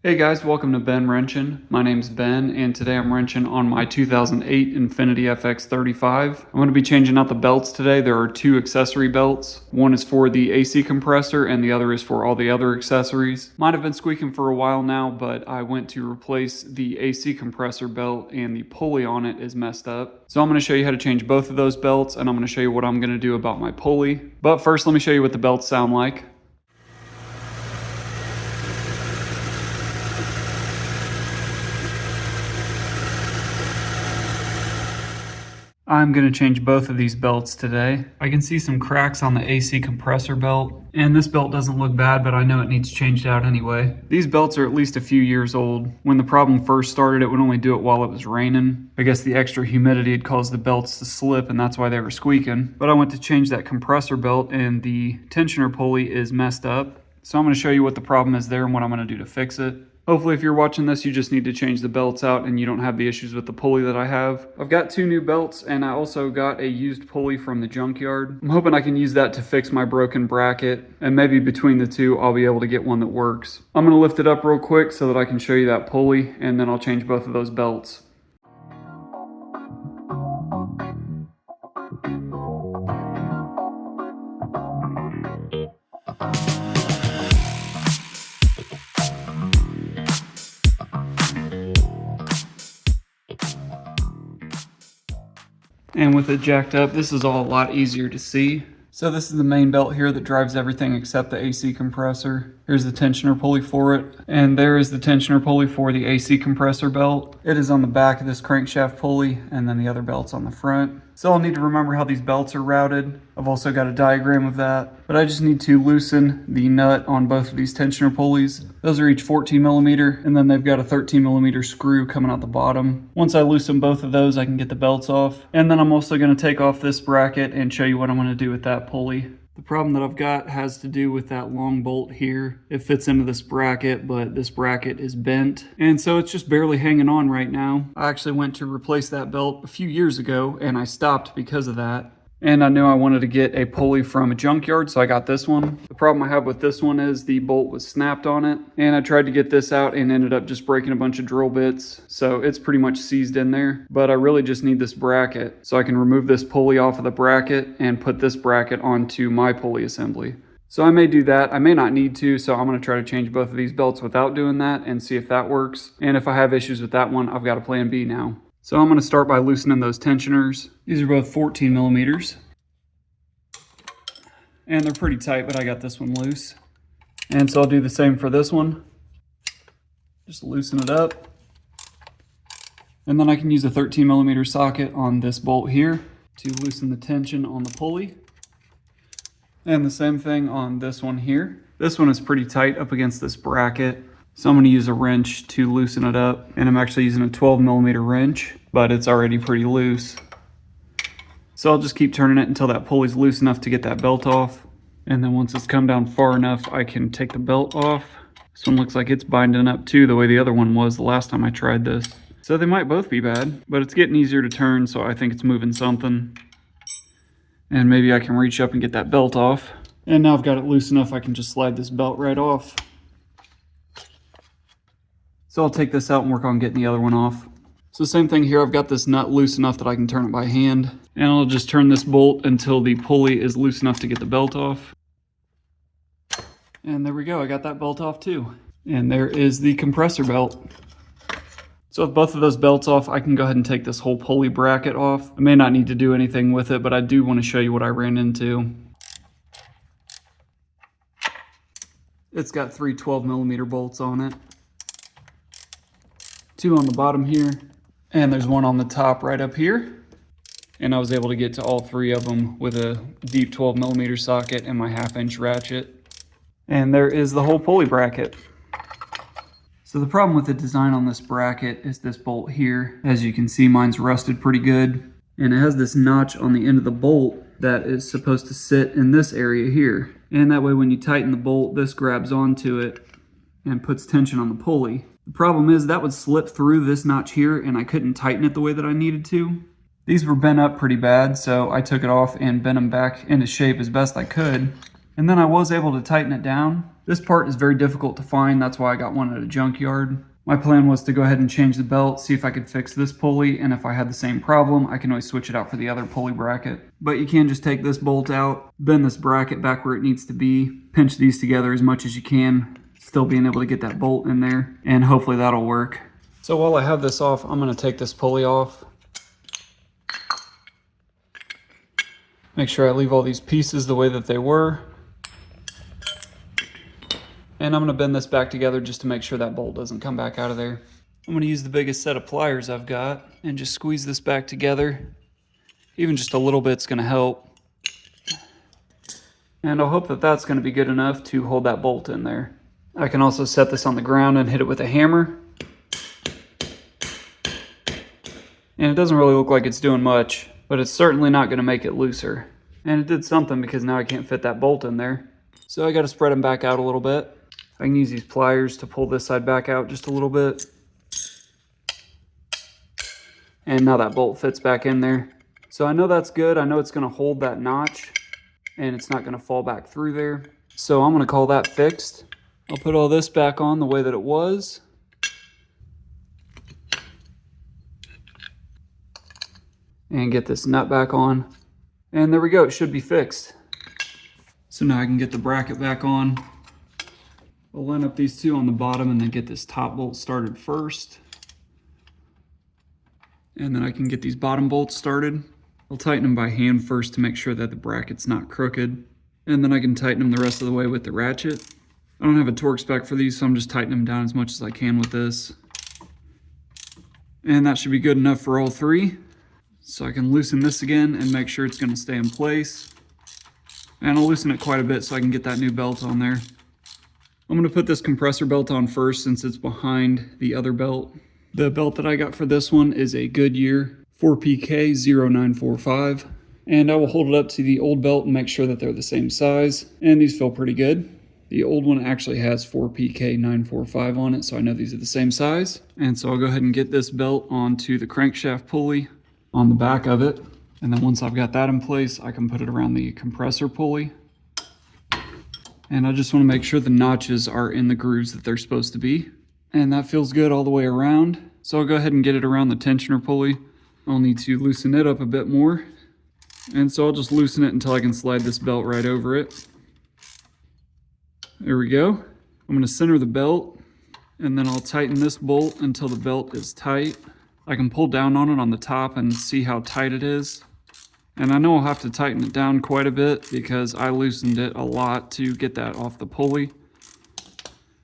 Hey guys, welcome to Ben Wrenchin. My name's Ben, and today I'm wrenching on my 2008 Infiniti FX35. I'm going to be changing out the belts today. There are two accessory belts. One is for the AC compressor, and the other is for all the other accessories. Might have been squeaking for a while now, but I went to replace the AC compressor belt, and the pulley on it is messed up. So I'm going to show you how to change both of those belts, and I'm going to show you what I'm going to do about my pulley. But first, let me show you what the belts sound like. I'm going to change both of these belts today. I can see some cracks on the AC compressor belt, and this belt doesn't look bad, but I know it needs changed out anyway. These belts are at least a few years old. When the problem first started, it would only do it while it was raining. I guess the extra humidity had caused the belts to slip, and that's why they were squeaking. But I went to change that compressor belt, and the tensioner pulley is messed up. So I'm going to show you what the problem is there and what I'm going to do to fix it. Hopefully if you're watching this, you just need to change the belts out and you don't have the issues with the pulley that I have. I've got two new belts, and I also got a used pulley from the junkyard. I'm hoping I can use that to fix my broken bracket, and maybe between the two, I'll be able to get one that works. I'm gonna lift it up real quick so that I can show you that pulley, and then I'll change both of those belts. And with it jacked up, this is all a lot easier to see. So this is the main belt here that drives everything except the AC compressor. Here's the tensioner pulley for it. And there is the tensioner pulley for the AC compressor belt. It is on the back of this crankshaft pulley, and then the other belt's on the front. So I'll need to remember how these belts are routed. I've also got a diagram of that. But I just need to loosen the nut on both of these tensioner pulleys. Those are each 14 millimeter, and then they've got a 13 millimeter screw coming out the bottom. Once I loosen both of those, I can get the belts off. And then I'm also going to take off this bracket and show you what I'm going to do with that pulley. The problem that I've got has to do with that long bolt here. It fits into this bracket, but this bracket is bent, and so it's just barely hanging on right now. I actually went to replace that belt a few years ago, and I stopped because of that. And I knew I wanted to get a pulley from a junkyard, so I got this one. The problem I have with this one is the bolt was snapped on it, and I tried to get this out and ended up just breaking a bunch of drill bits, so it's pretty much seized in there. But I really just need this bracket, so I can remove this pulley off of the bracket and put this bracket onto my pulley assembly. So I may do that. I may not need to, so I'm going to try to change both of these belts without doing that and see if that works. And if I have issues with that one, I've got a plan B now. So I'm going to start by loosening those tensioners. These are both 14 millimeters. And they're pretty tight, but I got this one loose. And so I'll do the same for this one. Just loosen it up. And then I can use a 13 millimeter socket on this bolt here to loosen the tension on the pulley. And the same thing on this one here. This one is pretty tight up against this bracket. So I'm going to use a wrench to loosen it up. And I'm actually using a 12 millimeter wrench, but it's already pretty loose. So I'll just keep turning it until that pulley's loose enough to get that belt off. And then once it's come down far enough, I can take the belt off. This one looks like it's binding up too, the way the other one was the last time I tried this. So they might both be bad, but it's getting easier to turn, so I think it's moving something. And maybe I can reach up and get that belt off. And now I've got it loose enough, I can just slide this belt right off. So I'll take this out and work on getting the other one off. So same thing here, I've got this nut loose enough that I can turn it by hand. And I'll just turn this bolt until the pulley is loose enough to get the belt off. And there we go, I got that belt off too. And there is the compressor belt. So with both of those belts off, I can go ahead and take this whole pulley bracket off. I may not need to do anything with it, but I do want to show you what I ran into. It's got three 12 millimeter bolts on it. Two on the bottom here. And there's one on the top right up here. And I was able to get to all three of them with a deep 12 millimeter socket and my 1/2 inch ratchet. And there is the whole pulley bracket. So the problem with the design on this bracket is this bolt here. As you can see, mine's rusted pretty good. And it has this notch on the end of the bolt that is supposed to sit in this area here. And that way when you tighten the bolt, this grabs onto it and puts tension on the pulley. The problem is that would slip through this notch here, and I couldn't tighten it the way that I needed to. These were bent up pretty bad, so I took it off and bent them back into shape as best I could. And then I was able to tighten it down, This part is very difficult to find, that's why I got one at a junkyard. My plan was to go ahead and change the belt, see if I could fix this pulley, and if I had the same problem, I can always switch it out for the other pulley bracket. But you can just take this bolt out, bend this bracket back where it needs to be, pinch these together as much as you can, still being able to get that bolt in there, and hopefully that'll work. So while I have this off, I'm going to take this pulley off. Make sure I leave all these pieces the way that they were. And I'm going to bend this back together just to make sure that bolt doesn't come back out of there. I'm going to use the biggest set of pliers I've got and just squeeze this back together. Even just a little bit's going to help. And I'll hope that that's going to be good enough to hold that bolt in there. I can also set this on the ground and hit it with a hammer. And it doesn't really look like it's doing much, but it's certainly not going to make it looser. And it did something because now I can't fit that bolt in there. So I got to spread them back out a little bit. I can use these pliers to pull this side back out just a little bit. And now that bolt fits back in there. So I know that's good. I know it's going to hold that notch and it's not going to fall back through there. So I'm going to call that fixed. I'll put all this back on the way that it was. And get this nut back on. And there we go, it should be fixed. So now I can get the bracket back on. I'll line up these two on the bottom and then get this top bolt started first. And then I can get these bottom bolts started. I'll tighten them by hand first to make sure that the bracket's not crooked. And then I can tighten them the rest of the way with the ratchet. I don't have a torque spec for these, so I'm just tightening them down as much as I can with this. And that should be good enough for all three. So I can loosen this again and make sure it's going to stay in place. And I'll loosen it quite a bit so I can get that new belt on there. I'm going to put this compressor belt on first since it's behind the other belt. The belt that I got for this one is a Goodyear 4PK0945. And I will hold it up to the old belt and make sure that they're the same size. And these feel pretty good. The old one actually has 4PK945 on it, so I know these are the same size. And so I'll go ahead and get this belt onto the crankshaft pulley on the back of it. And then once I've got that in place, I can put it around the compressor pulley. And I just want to make sure the notches are in the grooves that they're supposed to be. And that feels good all the way around. So I'll go ahead and get it around the tensioner pulley. I'll need to loosen it up a bit more. And so I'll just loosen it until I can slide this belt right over it. There we go. I'm going to center the belt, and then I'll tighten this bolt until the belt is tight. I can pull down on it on the top and see how tight it is. And I know I'll have to tighten it down quite a bit because I loosened it a lot to get that off the pulley.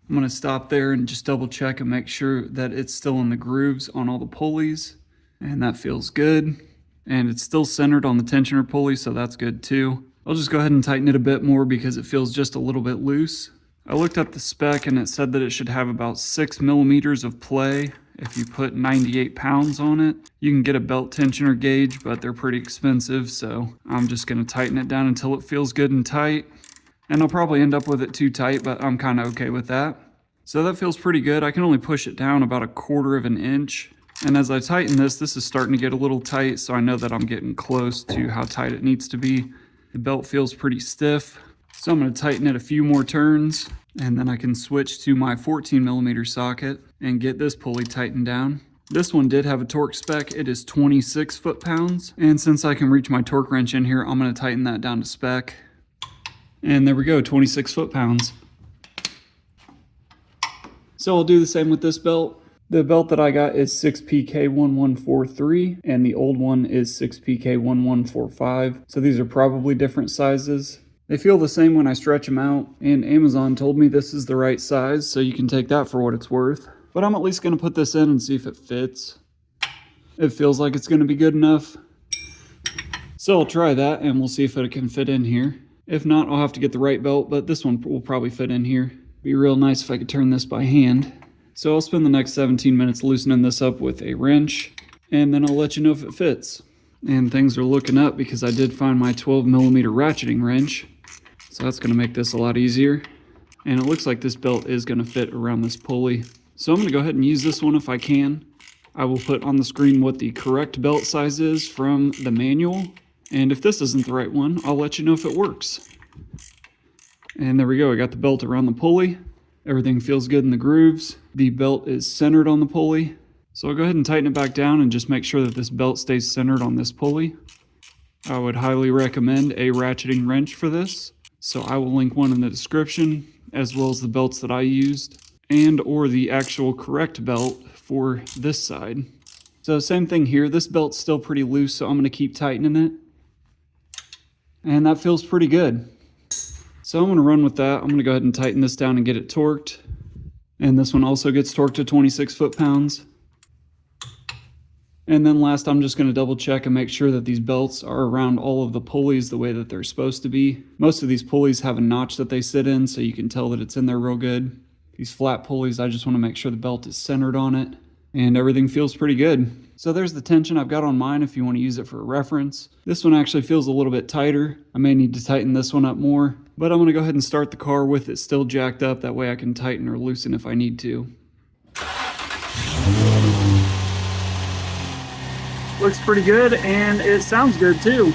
I'm going to stop there and just double check and make sure that it's still in the grooves on all the pulleys. And that feels good. And it's still centered on the tensioner pulley, so that's good too. I'll just go ahead and tighten it a bit more because it feels just a little bit loose. I looked up the spec and it said that it should have about 6 millimeters of play. If you put 98 pounds on it, you can get a belt tensioner gauge, but they're pretty expensive, so I'm just going to tighten it down until it feels good and tight. And I'll probably end up with it too tight, but I'm kind of okay with that. So that feels pretty good. I can only push it down about 1/4 of an inch. And as I tighten this is starting to get a little tight, so I know that I'm getting close to how tight it needs to be. The belt feels pretty stiff, so I'm going to tighten it a few more turns, and then I can switch to my 14 millimeter socket and get this pulley tightened down. This one did have a torque spec. It is 26 foot-pounds, and since I can reach my torque wrench in here, I'm going to tighten that down to spec. And there we go, 26 foot-pounds. So I'll do the same with this belt. The belt that I got is 6PK1143, and the old one is 6PK1145. So these are probably different sizes. They feel the same when I stretch them out, and Amazon told me this is the right size, so you can take that for what it's worth. But I'm at least going to put this in and see if it fits. It feels like it's going to be good enough. So I'll try that, and we'll see if it can fit in here. If not, I'll have to get the right belt, but this one will probably fit in here. Be real nice if I could turn this by hand. So I'll spend the next 17 minutes loosening this up with a wrench, and then I'll let you know if it fits. And things are looking up because I did find my 12 millimeter ratcheting wrench. So that's going to make this a lot easier. And it looks like this belt is going to fit around this pulley. So I'm going to go ahead and use this one if I can. I will put on the screen what the correct belt size is from the manual. And if this isn't the right one, I'll let you know if it works. And there we go, I got the belt around the pulley. Everything feels good in the grooves. The belt is centered on the pulley. So I'll go ahead and tighten it back down and just make sure that this belt stays centered on this pulley. I would highly recommend a ratcheting wrench for this. So I will link one in the description, as well as the belts that I used, and or the actual correct belt for this side. So same thing here, this belt's still pretty loose, so I'm gonna keep tightening it. And that feels pretty good. So I'm gonna run with that. I'm gonna go ahead and tighten this down and get it torqued. And this one also gets torqued to 26 foot-pounds. And then last, I'm just gonna double check and make sure that these belts are around all of the pulleys the way that they're supposed to be. Most of these pulleys have a notch that they sit in, so you can tell that it's in there real good. These flat pulleys, I just wanna make sure the belt is centered on it. And everything feels pretty good. So there's the tension I've got on mine if you want to use it for a reference. This one actually feels a little bit tighter. I may need to tighten this one up more, but I'm going to go ahead and start the car with it still jacked up. That way I can tighten or loosen if I need to. Looks pretty good, and it sounds good too.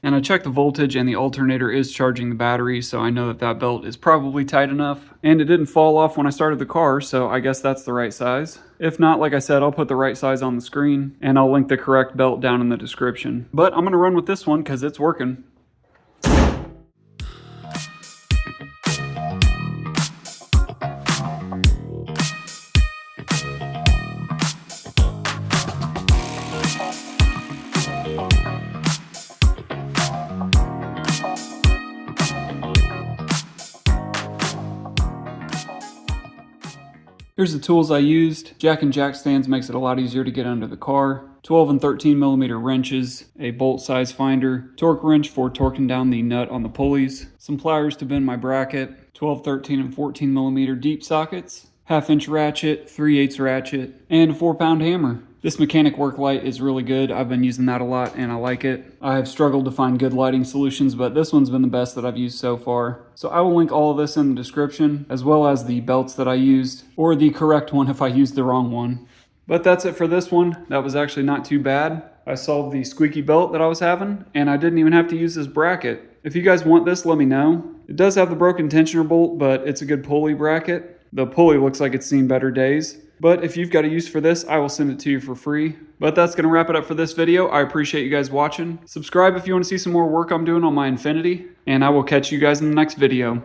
And I checked the voltage, and the alternator is charging the battery, so I know that that belt is probably tight enough. And it didn't fall off when I started the car, so I guess that's the right size. If not, like I said, I'll put the right size on the screen, and I'll link the correct belt down in the description. But I'm gonna run with this one because it's working. Here's the tools I used. Jack and jack stands makes it a lot easier to get under the car. 12 and 13 millimeter wrenches, a bolt size finder, torque wrench for torquing down the nut on the pulleys, some pliers to bend my bracket, 12, 13, and 14 millimeter deep sockets, 1/2 inch ratchet, 3/8 ratchet, and a 4-pound hammer. This mechanic work light is really good. I've been using that a lot and I like it. I have struggled to find good lighting solutions, but this one's been the best that I've used so far. So I will link all of this in the description, as well as the belts that I used, or the correct one if I used the wrong one. But that's it for this one. That was actually not too bad. I solved the squeaky belt that I was having, and I didn't even have to use this bracket. If you guys want this, let me know. It does have the broken tensioner bolt, but it's a good pulley bracket. The pulley looks like it's seen better days. But if you've got a use for this, I will send it to you for free. But that's going to wrap it up for this video. I appreciate you guys watching. Subscribe if you want to see some more work I'm doing on my Infiniti. And I will catch you guys in the next video.